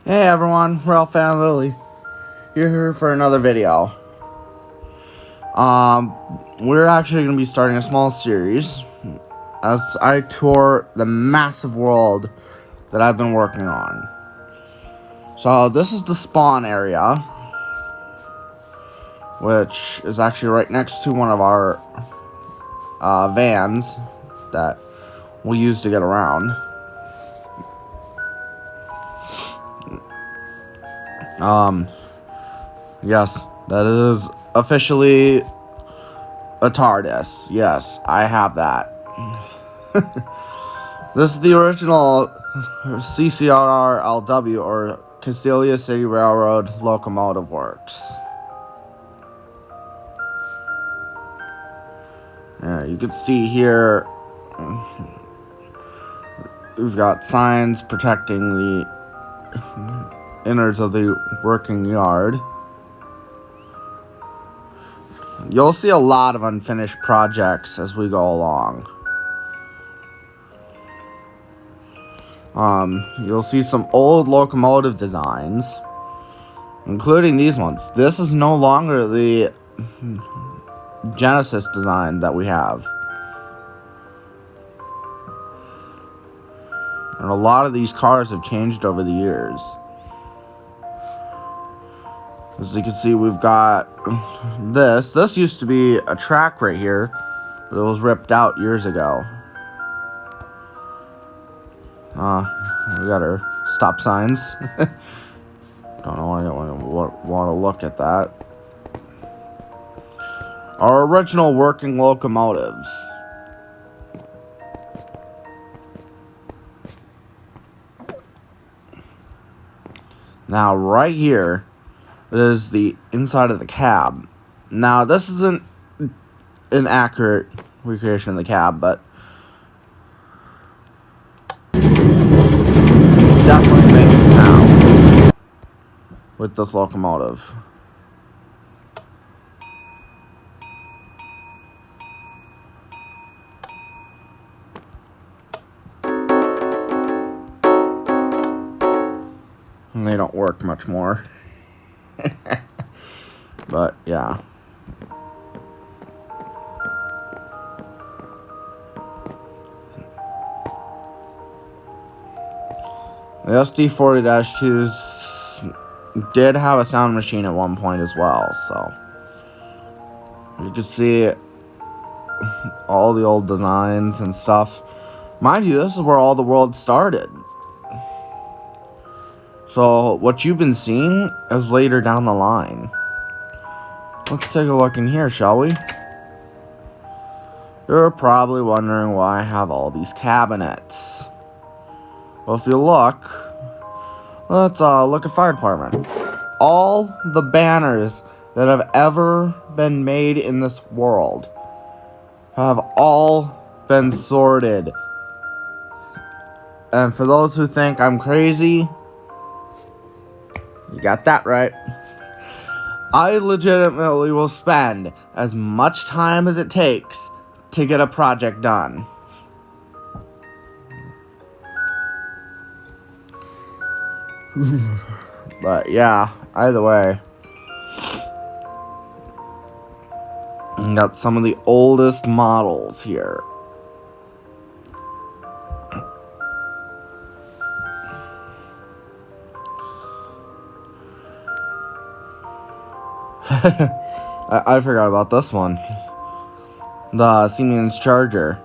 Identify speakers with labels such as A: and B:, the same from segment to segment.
A: Hey everyone, Ralph and Lily. You're here for another video. We're actually going to be starting a small series as I tour the massive world that I've been working on. So this is the spawn area, which is actually right next to one of our vans that we'll use to get around. Yes, that is officially a TARDIS. Yes, I have that. This is the original CCRLW, or Castelia City Railroad Locomotive Works. You can see here, we've got signs protecting the innards of the working yard. You'll see a lot of unfinished projects as we go along. You'll see some old locomotive designs, including these ones. This is no longer the Genesis design that we have. And a lot of these cars have changed over the years. As you can see, we've got this. This used to be a track right here, but it was ripped out years ago. We got our stop signs. Don't know, I don't want to look at that. Our original working locomotives. Now, right here is the inside of the cab. Now, this isn't an accurate recreation of the cab, but you can definitely make the sounds with this locomotive. And they don't work much more. But, yeah. The SD40-2s did have a sound machine at one point as well, so you can see all the old designs and stuff. Mind you, this is where all the world started. So what you've been seeing is later down the line. Let's take a look in here, shall we? You're probably wondering why I have all these cabinets. Well, if you look, let's look at fire department. All the banners that have ever been made in this world have all been sorted. And for those who think I'm crazy, you got that right. I legitimately will spend as much time as it takes to get a project done. But yeah, either way, we got some of the oldest models here. I forgot about this one. The Siemens Charger.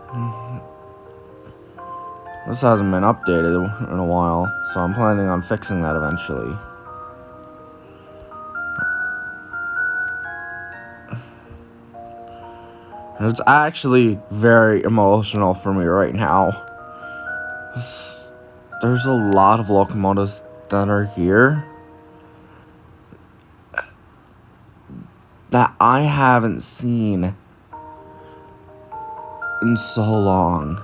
A: This hasn't been updated in a while, so I'm planning on fixing that eventually. And it's actually very emotional for me right now. There's a lot of locomotives that are here that I haven't seen in so long.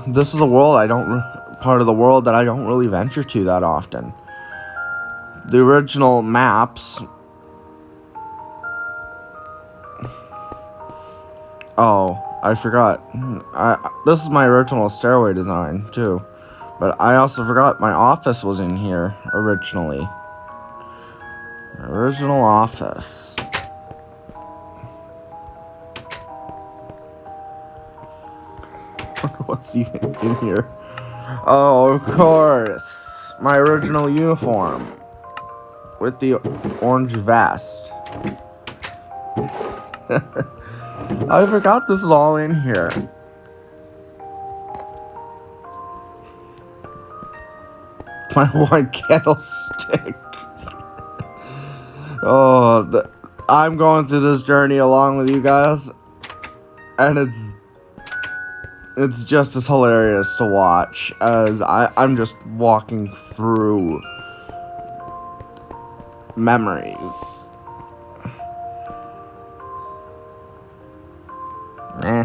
A: This is a world part of the world that I don't really venture to that often. The original maps. Oh, I forgot. This is my original stairway design, too. But I also forgot my office was in here originally. My original office. What's even in here? Oh, of course. My original uniform. With the orange vest. I forgot this is all in here. My one candlestick. Oh, I'm going through this journey along with you guys, and it's just as hilarious to watch as I'm just walking through memories. Eh.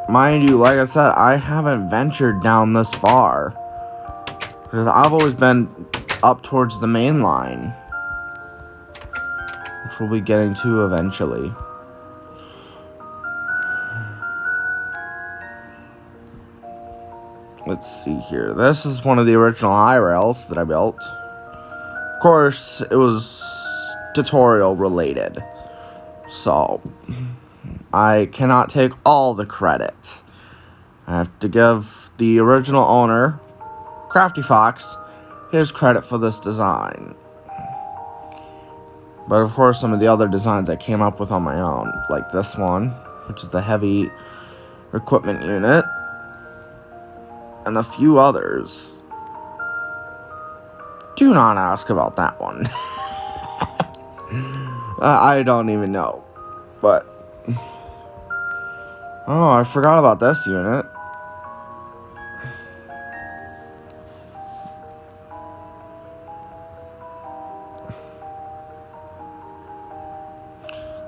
A: Mind you, like I said, I haven't ventured down this far. Because I've always been up towards the main line. Which we'll be getting to eventually. Let's see here. This is one of the original high rails that I built. Of course, it was tutorial related. So I cannot take all the credit. I have to give the original owner, Crafty Fox, his credit for this design. But of course, some of the other designs I came up with on my own, like this one, which is the heavy equipment unit, and a few others. Do not ask about that one. I don't even know. But oh, I forgot about this unit.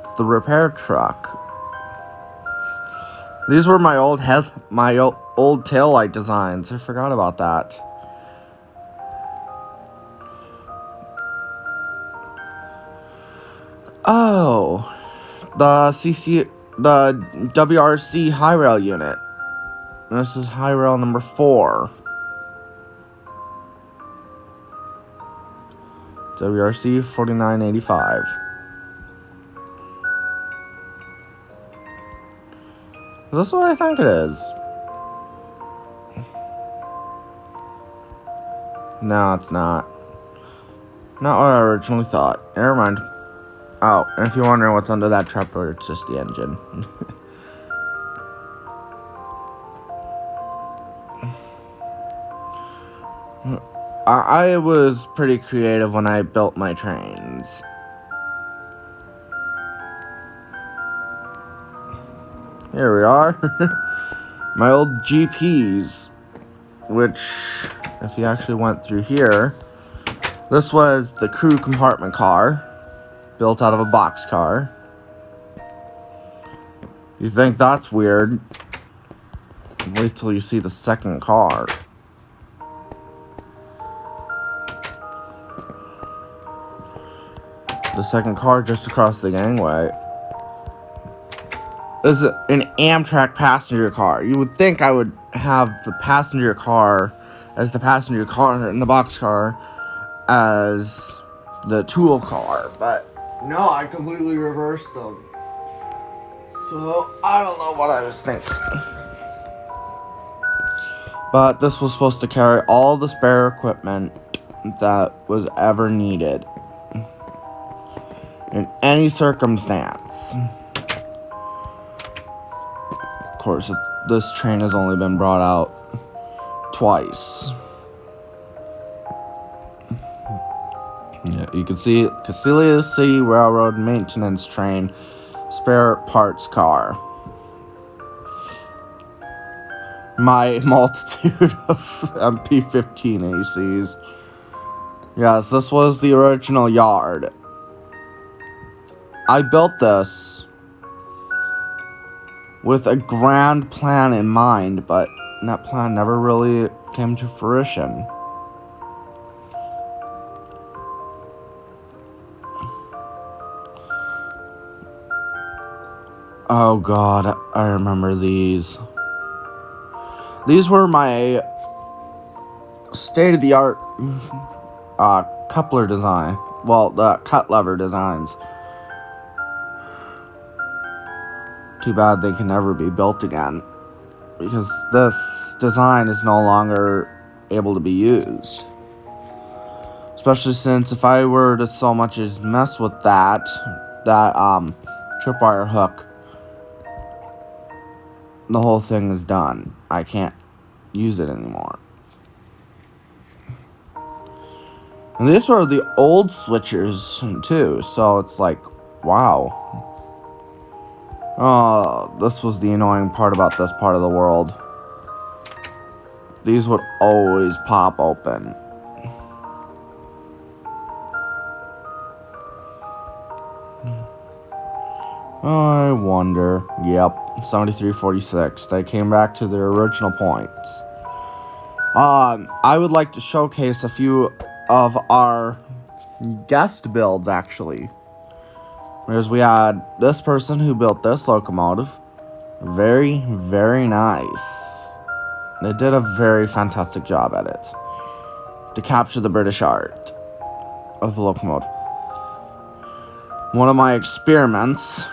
A: It's the repair truck. These were my old taillight designs. I forgot about that. Oh, the WRC high rail unit. This is high rail number 4. WRC 4985. This is what I think it is. No, it's not. Not what I originally thought. Never mind. Oh, and if you're wondering what's under that trapdoor, it's just the engine. I was pretty creative when I built my trains. Here we are. My old GPs, which, if you actually went through here, this was the crew compartment car, built out of a boxcar. You think that's weird? Wait till you see the second car. The second car just across the gangway is an Amtrak passenger car. You would think I would have the passenger car as the passenger car and the boxcar as the tool car, but no, I completely reversed them. So I don't know what I was thinking. But this was supposed to carry all the spare equipment that was ever needed in any circumstance. Of course, this train has only been brought out twice. Yeah, you can see Castilla City Railroad maintenance train, spare parts car. My multitude of MP15 ACs. Yes, this was the original yard. I built this with a grand plan in mind, but that plan never really came to fruition. Oh god, I remember these. These were my state-of-the-art coupler design. Well, the cut lever designs. Too bad they can never be built again, because this design is no longer able to be used. Especially since if I were to so much as mess with that tripwire hook, the whole thing is done. I can't use it anymore. And these were the old switchers too, so it's like, wow. Oh, this was the annoying part about this part of the world. These would always pop open. I wonder. Yep, 7346. They came back to their original points. I would like to showcase a few of our guest builds, actually. Whereas we had this person who built this locomotive. Very, very nice. They did a very fantastic job at it. To capture the British art of the locomotive. One of my experiments,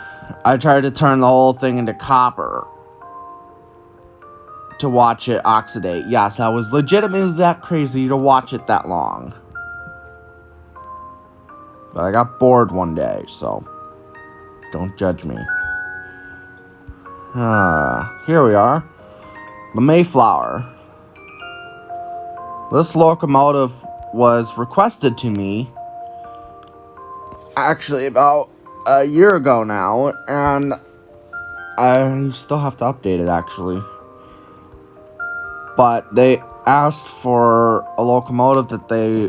A: I tried to turn the whole thing into copper to watch it oxidate. Yes, I was legitimately that crazy to watch it that long. But I got bored one day, so don't judge me. Here we are. The Mayflower. This locomotive was requested to me actually about a year ago now, and I still have to update it actually. But they asked for a locomotive that they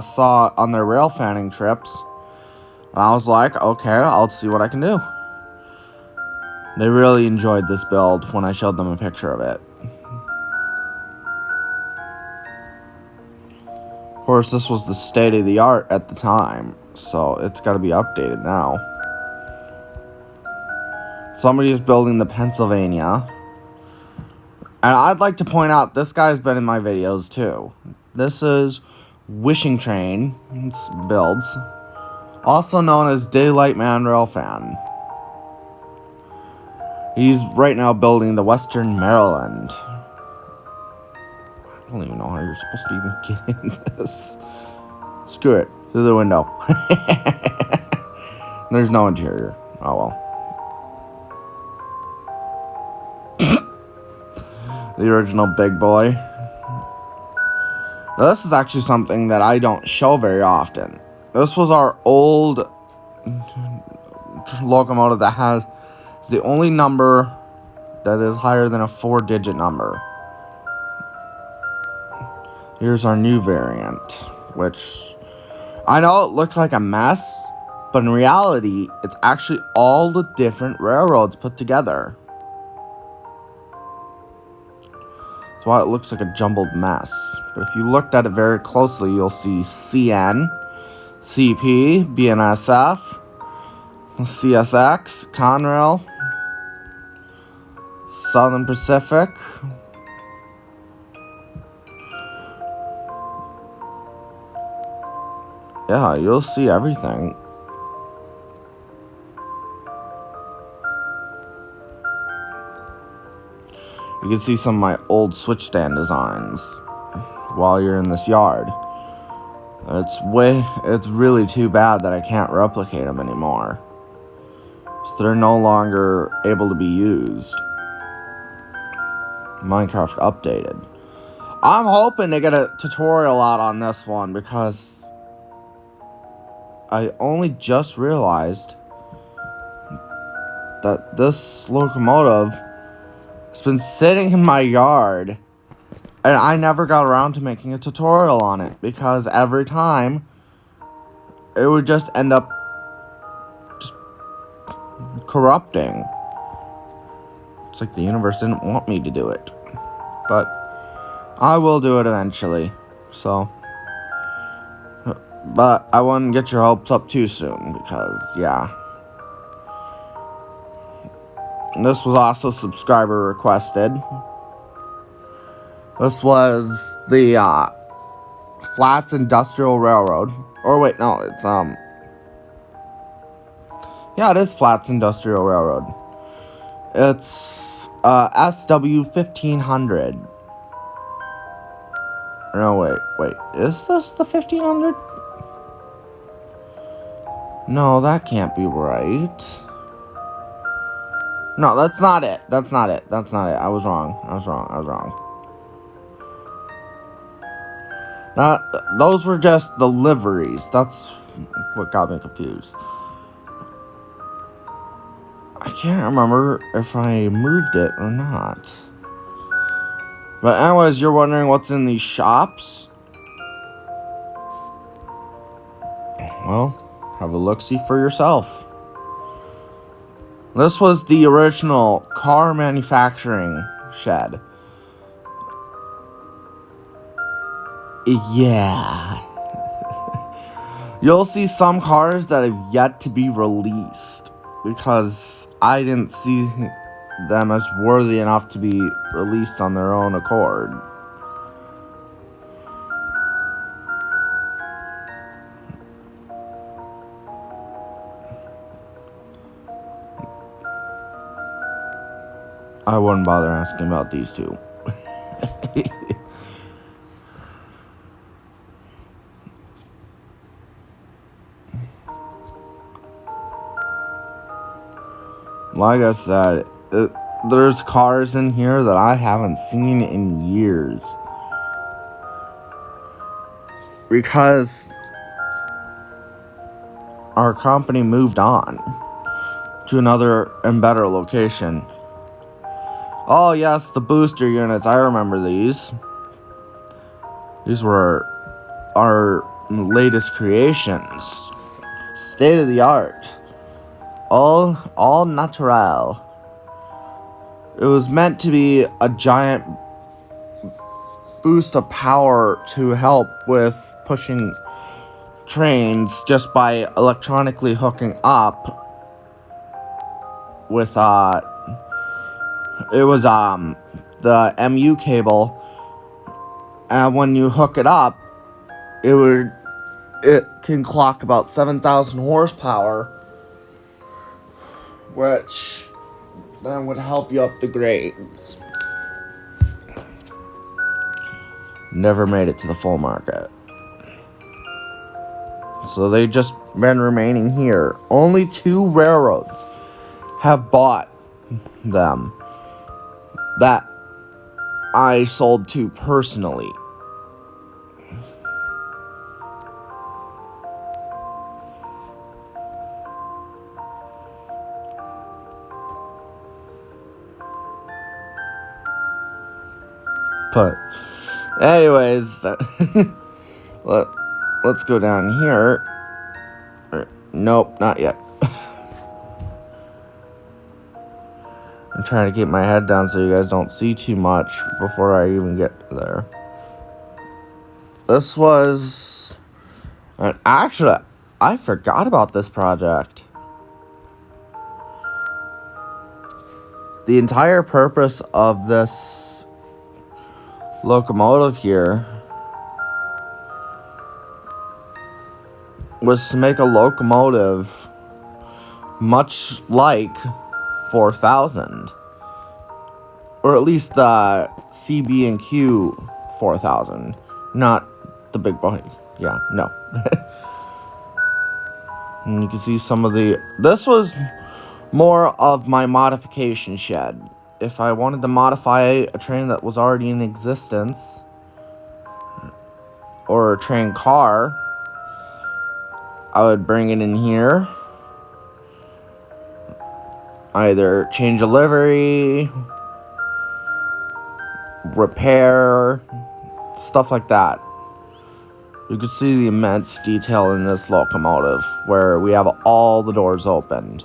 A: saw on their rail fanning trips, and I was like, okay, I'll see what I can do. They really enjoyed this build when I showed them a picture of it. Of course, this was the state of the art at the time, so it's got to be updated now. Somebody is building the Pennsylvania. And I'd like to point out, this guy's been in my videos too. This is Wishing Train builds, also known as Daylight Man Railfan. He's right now building the Western Maryland. I don't even know how you're supposed to even get in this. Screw it, through the window. There's no interior. Oh well. The original big boy. Now, this is actually something that I don't show very often. This was our old locomotive that has the only number that is higher than a 4-digit number. Here's our new variant, which I know it looks like a mess, but in reality, it's actually all the different railroads put together. That's why it looks like a jumbled mess. But if you looked at it very closely, you'll see CN, CP, BNSF, CSX, Conrail, Southern Pacific. Yeah, you'll see everything. You can see some of my old switch stand designs while you're in this yard. It's really too bad that I can't replicate them anymore. So they're no longer able to be used. Minecraft updated. I'm hoping to get a tutorial out on this one because I only just realized that this locomotive has been sitting in my yard and I never got around to making a tutorial on it because every time it would just end up just corrupting. It's like the universe didn't want me to do it. But I will do it eventually. So, but I wouldn't get your hopes up too soon because, yeah. This was also subscriber requested. This was the Flats Industrial Railroad. Or wait, no, it's yeah, it is Flats Industrial Railroad. It's SW 1500. No, wait. Is this the 1500? No, that can't be right. No, that's not it. That's not it. I was wrong. Those were just the liveries. That's what got me confused. I can't remember if I moved it or not. But anyways, you're wondering what's in these shops? Well, have a look-see for yourself. This was the original car manufacturing shed. Yeah. You'll see some cars that have yet to be released because I didn't see them as worthy enough to be released on their own accord. I wouldn't bother asking about these two. Like I said, there's cars in here that I haven't seen in years. Because our company moved on to another and better location. Oh yes, the booster units, I remember these. These were our latest creations. State of the art. All natural. It was meant to be a giant boost of power to help with pushing trains just by electronically hooking up with it was the MU cable, and when you hook it up, it can clock about 7,000 horsepower, which then would help you up the grades. Never made it to the full market. So they just been remaining here. Only 2 railroads have bought them that I sold to personally. But anyways, let's go down here. Nope, not yet. I'm trying to keep my head down so you guys don't see too much before I even get there. This was... actually, I forgot about this project. The entire purpose of this locomotive here was to make a locomotive much like 4000, or at least the CB&Q 4000, not the big boy. Yeah, no. And you can see some of this was more of my modification shed. If I wanted to modify a train that was already in existence, or a train car, I would bring it in here. Either change a livery, repair, stuff like that. You can see the immense detail in this locomotive, where we have all the doors opened.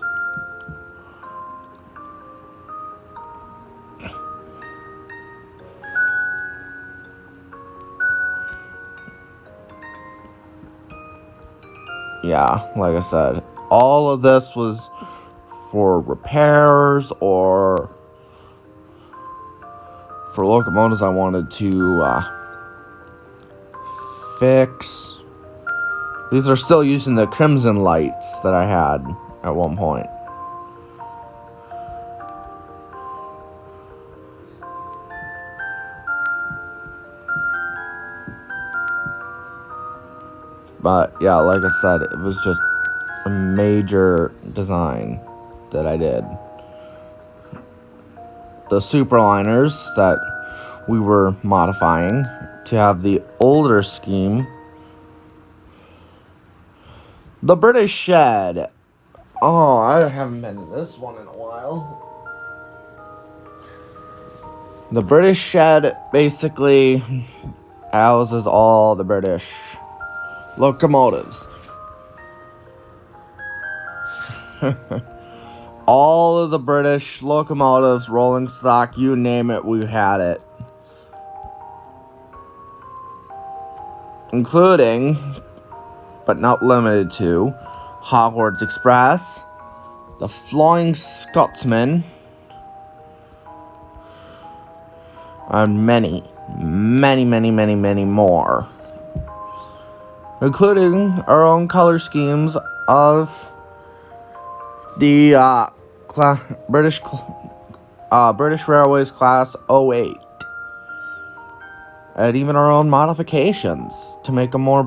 A: Yeah, like I said, all of this was for repairs or for locomotives I wanted to fix. These are still using the crimson lights that I had at one point. But yeah, like I said, it was just a major design that I did. The superliners that we were modifying to have the older scheme. The British Shed. Oh, I haven't been to this one in a while. The British Shed basically houses all the British locomotives. All of the British locomotives, rolling stock, you name it, we had it. Including, but not limited to, Hogwarts Express, the Flying Scotsman, and many more. Including our own color schemes of the British Railways Class 08. And even our own modifications to make them more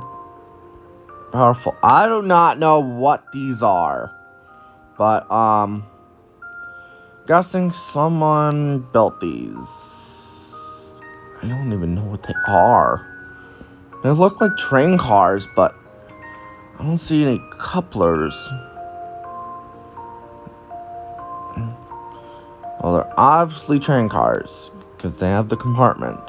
A: powerful. I do not know what these are. But, guessing someone built these. I don't even know what they are. They look like train cars, but I don't see any couplers. Well, they're obviously train cars, because they have the compartment.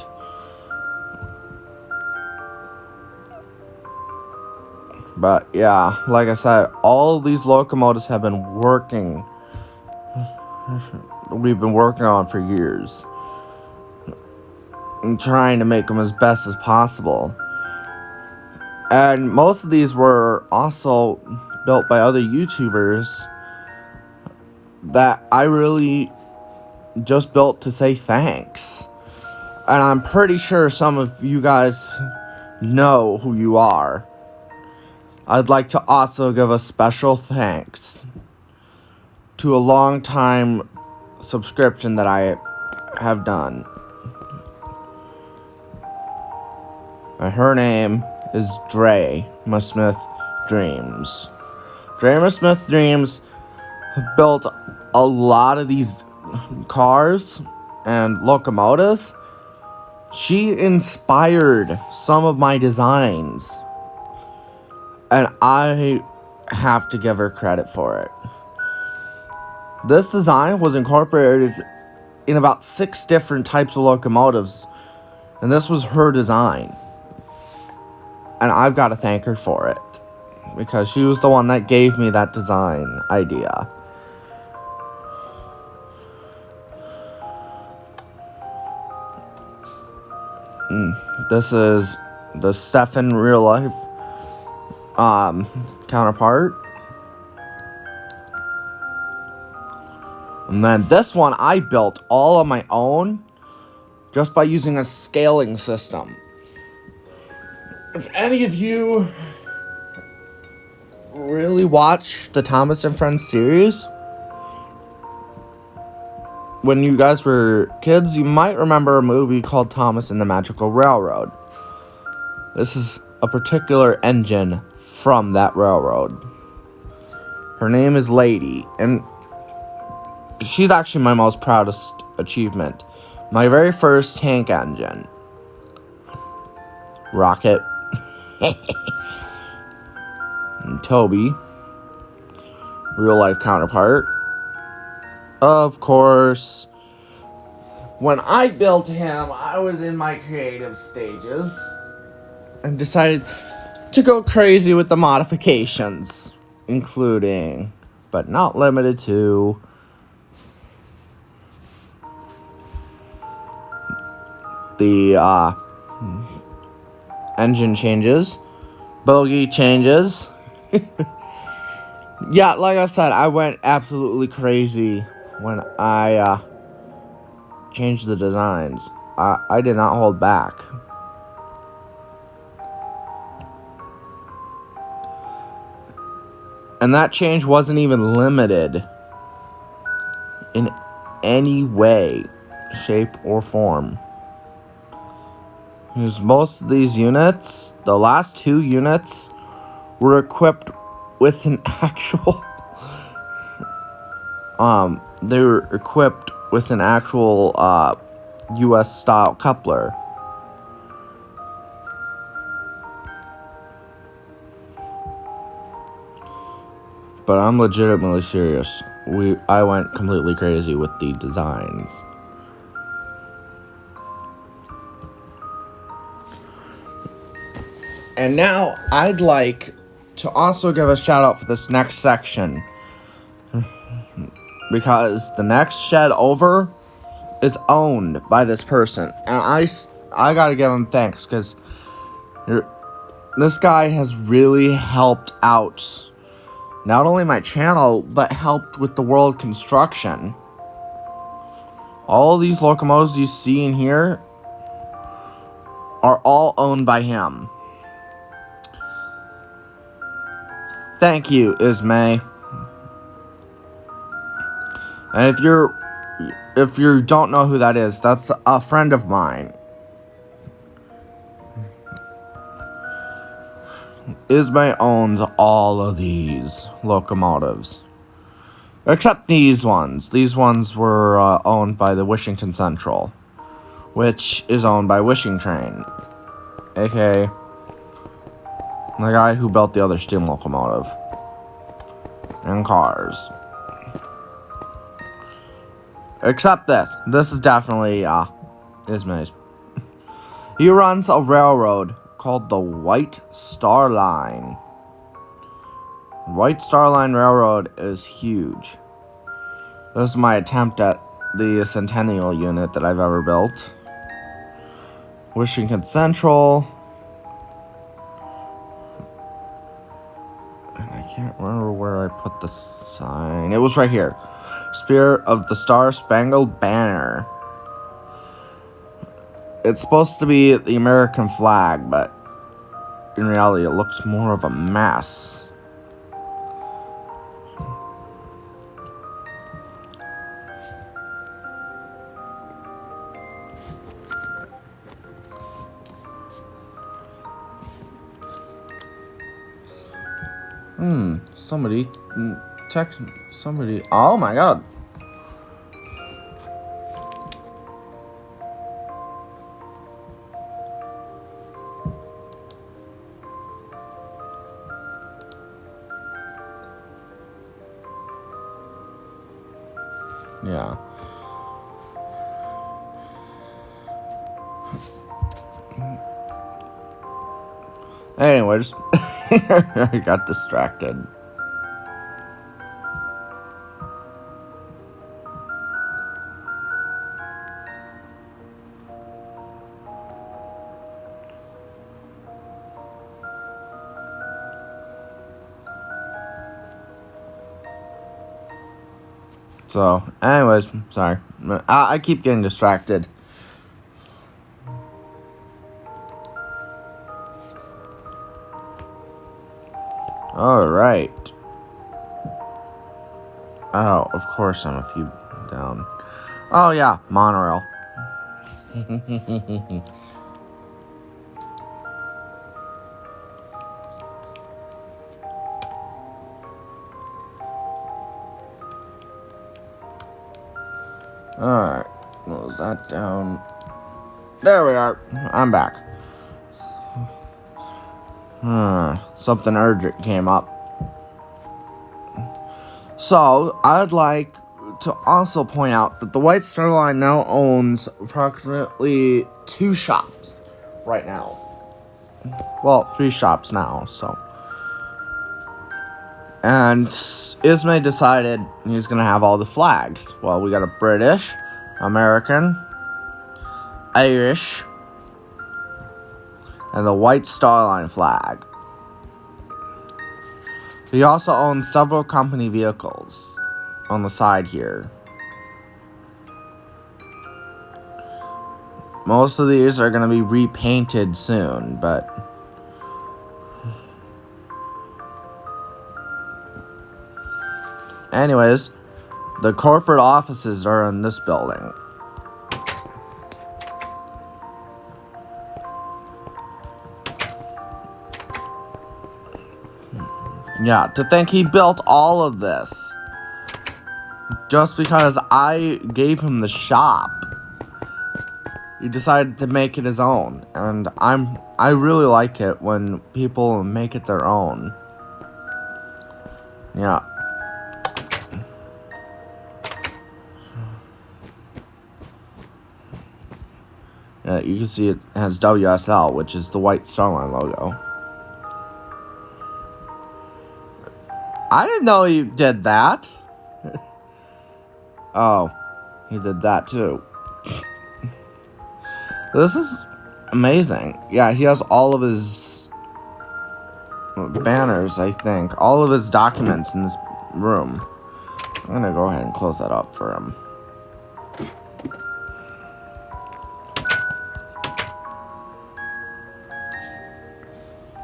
A: But yeah, like I said, all of these locomotives have been working. We've been working on for years. And trying to make them as best as possible. And most of these were also built by other YouTubers that I really just built to say thanks. And I'm pretty sure some of you guys know who you are. I'd like to also give a special thanks to a long-time subscription that I have done. And her name is Drama Smith Dreams. Drama Smith Dreams built a lot of these cars and locomotives. She inspired some of my designs. And I have to give her credit for it. This design was incorporated in about 6 different types of locomotives. And this was her design. And I've got to thank her for it. Because she was the one that gave me that design idea. This is the Stefan real life counterpart. And then this one I built all on my own just by using a scaling system. If any of you really watch the Thomas and Friends series, when you guys were kids, you might remember a movie called Thomas and the Magical Railroad. This is a particular engine from that railroad. Her name is Lady, and she's actually my most proudest achievement. My very first tank engine. Rocket. And Toby, real life counterpart. Of course, when I built him, I was in my creative stages and decided to go crazy with the modifications, including, but not limited to, the engine changes, bogie changes, Yeah, like I said, I went absolutely crazy when I changed the designs. I did not hold back. And that change wasn't even limited in any way, shape, or form. Because most of these units, the last 2 units, were equipped with an actual... they were equipped with an actual, US-style coupler. But I'm legitimately serious. I went completely crazy with the designs. And now I'd like to also give a shout out for this next section. Because the next shed over is owned by this person. And I gotta give him thanks, because this guy has really helped out not only my channel, but helped with the world construction. All these locomotives you see in here are all owned by him. Thank you, Ismay. And if you don't know who that is, that's a friend of mine. Ismay owns all of these locomotives. Except these ones. These ones were owned by the Wishington Central, which is owned by Wishing Train, aka the guy who built the other steam locomotive and cars. Except this. This is definitely Ismay's. He runs a railroad called the White Star Line. White Star Line Railroad is huge. This is my attempt at the Centennial unit that I've ever built. Wishington Central. And I can't remember where I put the sign. It was right here. Spear of the Star Spangled Banner. It's supposed to be the American flag, but in reality it looks more of a mess. Somebody text somebody. Oh my god. Yeah. Anyways, I got distracted. So, anyways, sorry. I keep getting distracted. Alright. Oh, of course I'm a few down. Oh yeah, monorail. Alright, close that down. There we are. I'm back. Something urgent came up. So, I'd like to also point out that the White Star Line now owns approximately 2 shops right now. Well, 3 shops now, so. And Ismay decided he's going to have all the flags. Well, we got a British, American, Irish, and the White Star Line flag. He also owns several company vehicles on the side here. Most of these are going to be repainted soon, but anyways, the corporate offices are in this building. Yeah, to think he built all of this just because I gave him the shop. He decided to make it his own, and I really like it when people make it their own. Yeah. Yeah, you can see it has WSL, which is the White Star Line logo. I didn't know he did that. Oh, he did that too. This is amazing. Yeah, he has all of his banners, I think. All of his documents in this room. I'm gonna go ahead and close that up for him.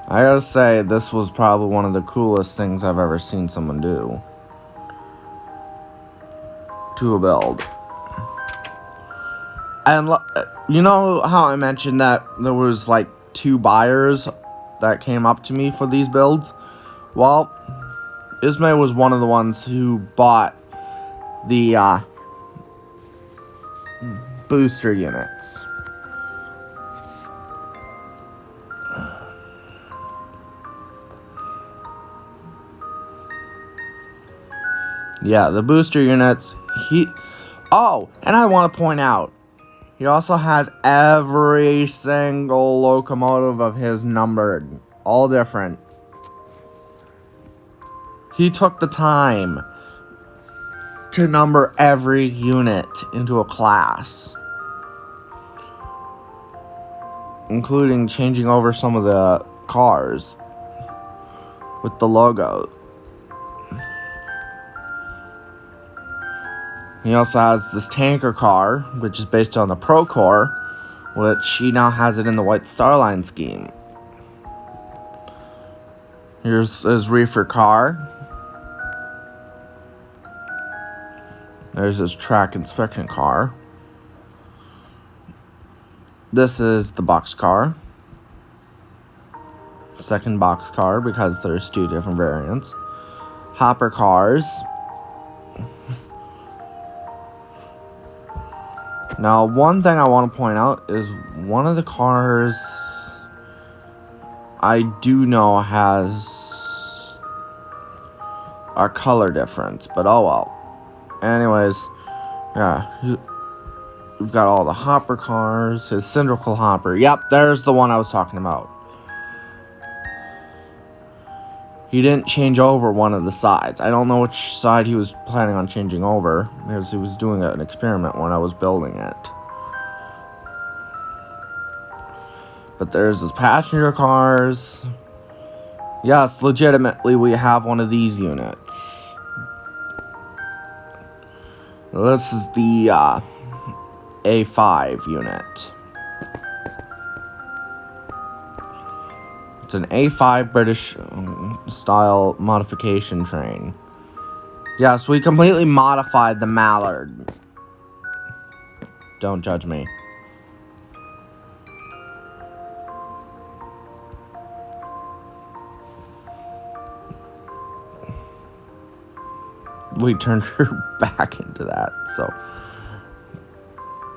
A: I gotta say, this was probably one of the coolest things I've ever seen someone do to a build. And you know how I mentioned that there was like 2 buyers that came up to me for these builds? Well, Ismay was one of the ones who bought the booster units. Yeah, the booster units, oh, and I want to point out, he also has every single locomotive of his numbered. All different. He took the time to number every unit into a class, including changing over some of the cars with the logo. He also has this tanker car, which is based on the Procore, which he now has it in the White Star Line scheme. Here's his reefer car. There's his track inspection car. This is the box car. Second box car, because there's 2 different variants. Hopper cars. Now, one thing I want to point out is one of the cars I do know has a color difference, but oh well. Anyways, yeah, we've got all the hopper cars, his cylindrical hopper. Yep, there's the one I was talking about. He didn't change over one of the sides. I don't know which side he was planning on changing over, because he was doing an experiment when I was building it. But there's his passenger cars. Yes, legitimately, we have one of these units. This is the A5 unit. It's an A5 British style modification train. Yes, we completely modified the Mallard. Don't judge me. We turned her back into that, so.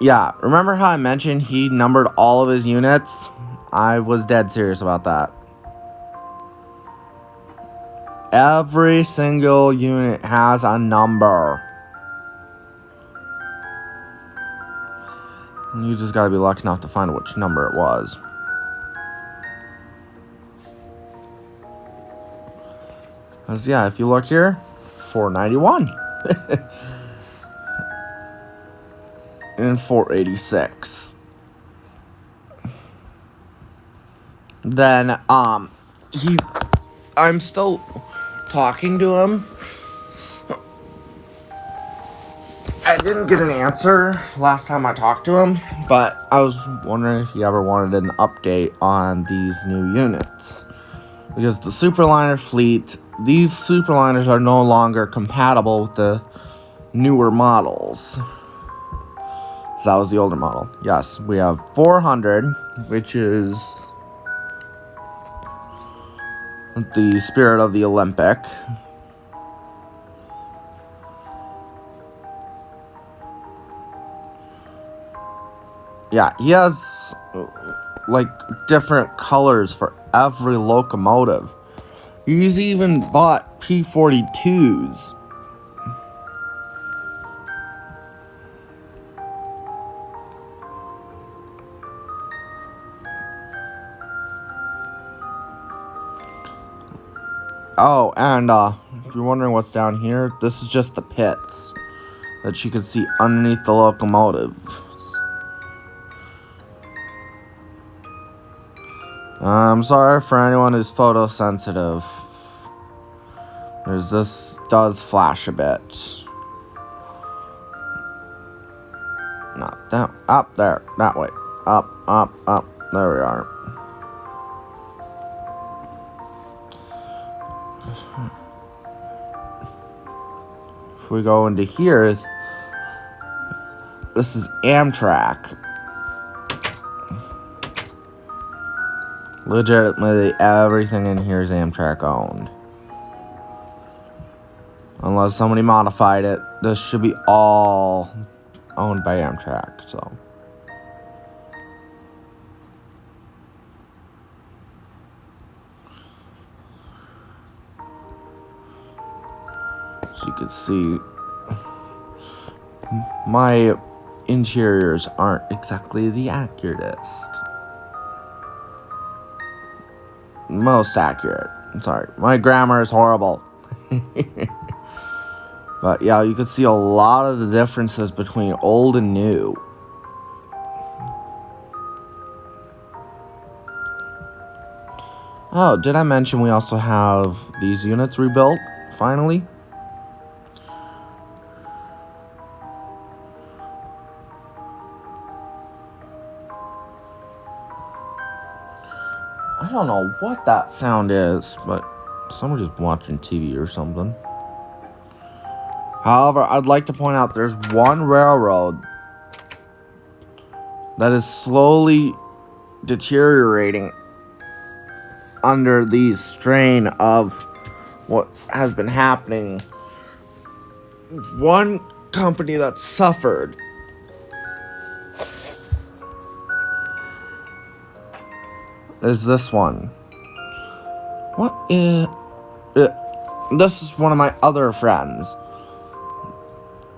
A: Yeah, remember how I mentioned he numbered all of his units? I was dead serious about that. Every single unit has a number. You just gotta be lucky enough to find which number it was. Because, yeah, if you look here, 491. And 486. Then, I'm still talking to him. I didn't get an answer last time I talked to him, but I was wondering if he ever wanted an update on these new units. Because the Superliner fleet, these Superliners are no longer compatible with the newer models. So that was the older model. Yes, we have 400, which is the Spirit of the Olympic. Yeah, he has like different colors for every locomotive. He's even bought P-42s. Oh, and if you're wondering what's down here, this is just the pits that you can see underneath the locomotive. I'm sorry for anyone who's photosensitive. This does flash a bit. Not down, up there, that way. Up, up, up. There we are. If we go into here, this is Amtrak. Legitimately, everything in here is Amtrak owned. Unless somebody modified it, this should be all owned by Amtrak, so. As you can see, my interiors aren't exactly the accuratest. Most accurate. I'm sorry. My grammar is horrible. But yeah, you can see a lot of the differences between old and new. Oh, did I mention we also have these units rebuilt, finally? I don't know what that sound is, but someone just watching TV or something. However, I'd like to point out there's one railroad that is slowly deteriorating under the strain of what has been happening. One company that suffered is this one. What is it? This is one of my other friends.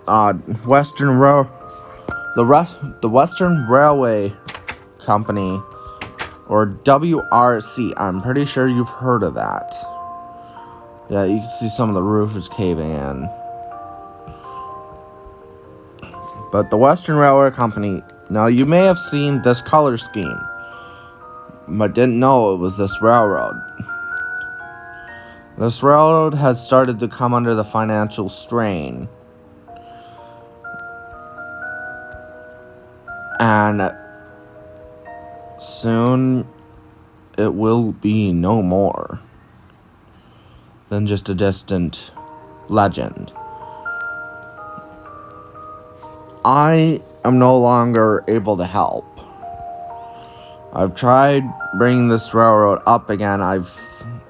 A: The Western Railway Company, or WRC. I'm pretty sure you've heard of that. Yeah, you can see some of the roof is caving in. But the Western Railway Company, now you may have seen this color scheme, but didn't know it was this railroad. This railroad has started to come under the financial strain. And soon it will be no more than just a distant legend. I am no longer able to help. I've tried bringing this railroad up again. I've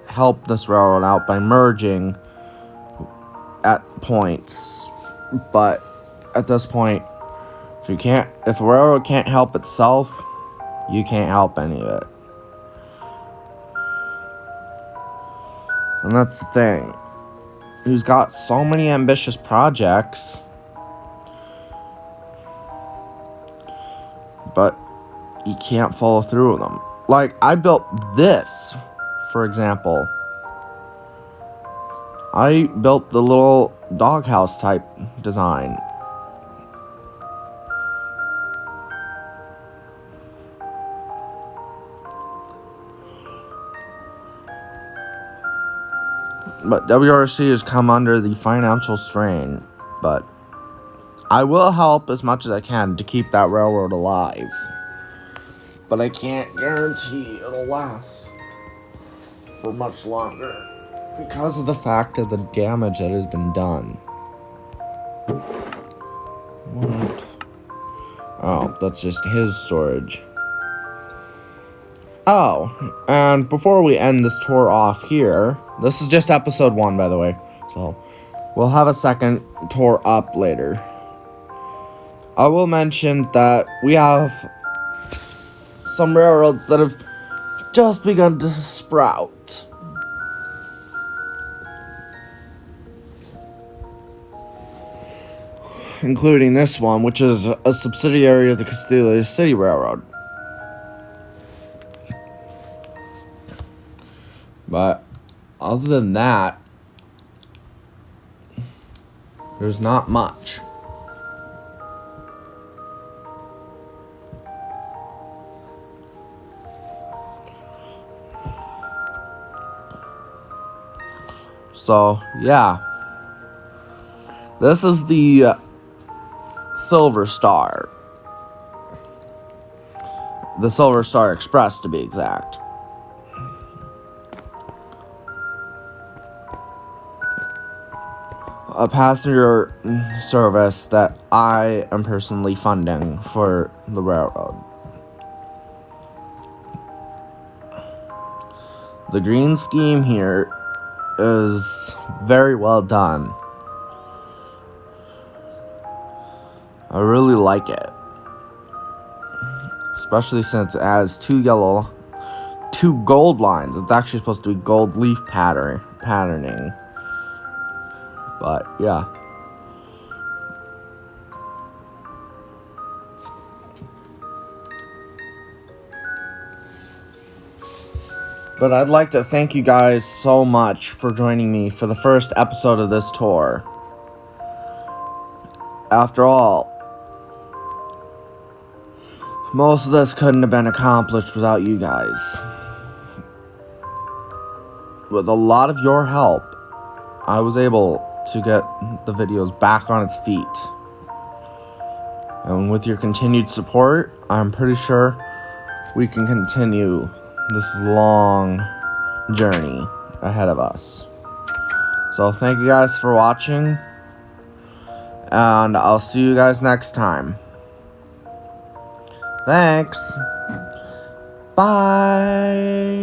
A: helped this railroad out by merging at points. But at this point, if a railroad can't help itself, you can't help any of it. And that's the thing. He's got so many ambitious projects, but you can't follow through with them. Like, I built this, for example. I built the little doghouse type design. But WRC has come under the financial strain. But I will help as much as I can to keep that railroad alive. But I can't guarantee it'll last for much longer because of the fact of the damage that has been done. What? Oh, that's just his storage. Oh, and before we end this tour off here, this is just episode 1, by the way, so we'll have a second tour up later. I will mention that we have some railroads that have just begun to sprout. Including this one, which is a subsidiary of the Castilla City Railroad. But other than that, there's not much. So, yeah. This is the Silver Star. The Silver Star Express, to be exact. A passenger service that I am personally funding for the railroad. The green scheme here is very well done. I really like it. Especially since it has two gold lines. It's actually supposed to be gold leaf patterning. But, yeah. But I'd like to thank you guys so much for joining me for the first episode of this tour. After all, most of this couldn't have been accomplished without you guys. With a lot of your help, I was able to get the videos back on its feet. And with your continued support, I'm pretty sure we can continue this long journey ahead of us. So thank you guys for watching, and I'll see you guys next time. Thanks. Bye.